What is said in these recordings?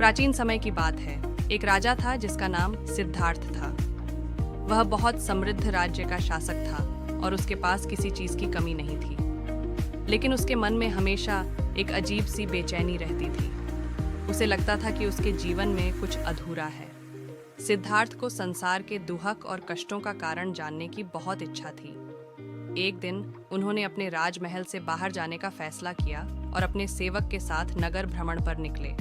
प्राचीन समय की बात है। एक राजा था जिसका नाम सिद्धार्थ था। वह बहुत समृद्ध राज्य का शासक था और उसके पास किसी चीज की कमी नहीं थी। लेकिन उसके मन में हमेशा एक अजीब सी बेचैनी रहती थी। उसे लगता था कि उसके जीवन में कुछ अधूरा है। सिद्धार्थ को संसार के दुहक और कष्टों का कारण जानने की बहुत इच्छा थी। एक दिन उन्होंने अपने राजमहल से बाहर जाने का फैसला किया और अपने सेवक के साथ नगर भ्रमण पर निकले।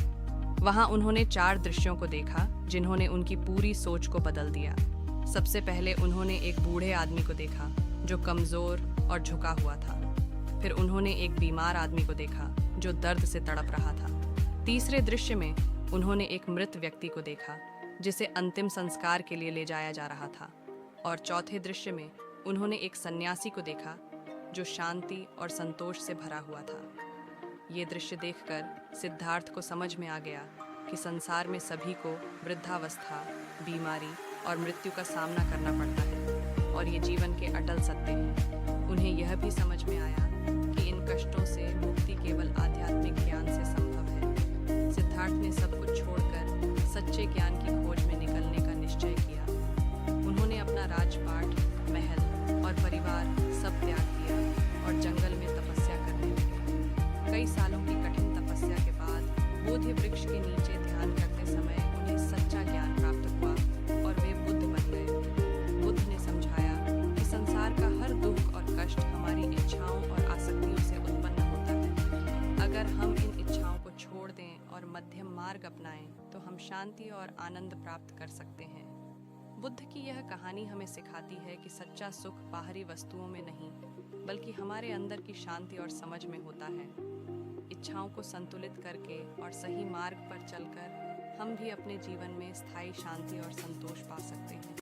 वहां उन्होंने 4 दृश्यों को देखा जिन्होंने उनकी पूरी सोच को बदल दिया। सबसे पहले उन्होंने एक बूढ़े आदमी को देखा जो कमजोर और झुका हुआ था। फिर उन्होंने एक बीमार आदमी को देखा जो दर्द से तड़प रहा था। तीसरे दृश्य में उन्होंने एक मृत व्यक्ति को देखा जिसे अंतिम संस्कार के लिए ले जाया जा रहा था। और चौथे दृश्य में उन्होंने एक सन्यासी को देखा जो शांति और संतोष से भरा हुआ था। ये दृश्य देखकर सिद्धार्थ को समझ में आ गया कि संसार में सभी को वृद्धावस्था, बीमारी और मृत्यु का सामना करना पड़ता है और ये जीवन के अटल सत्य हैं। उन्हें यह भी समझ में आया कि इन कष्टों से मुक्ति केवल आध्यात्मिक ज्ञान से संभव है। सिद्धार्थ ने सब कुछ छोड़कर सच्चे ज्ञान की खोज में निकलने का निश्चय किया। उन्होंने अपना राजपाट, महल और परिवार सब त्याग दिया और जंगल में तपस्या करने लगे। कई सालों की कठिन तपस्या के बाद बोधि वृक्ष के नीचे ध्यान करते समय उन्हें सच्चा ज्ञान प्राप्त हुआ और वे बुद्ध बन गए। बुद्ध ने समझाया कि संसार का हर दुख और कष्ट हमारी इच्छाओं और आसक्तियों से उत्पन्न होता है। अगर हम इन इच्छाओं को छोड़ दें और मध्यम मार्ग अपनाएं तो हम शांति और आनंद प्राप्त कर सकते हैं। बुद्ध की यह कहानी हमें सिखाती है कि सच्चा सुख बाहरी वस्तुओं में नहीं बल्कि हमारे अंदर की शांति और समझ में होता है। इच्छाओं को संतुलित करके और सही मार्ग पर चलकर हम भी अपने जीवन में स्थायी शांति और संतोष पा सकते हैं।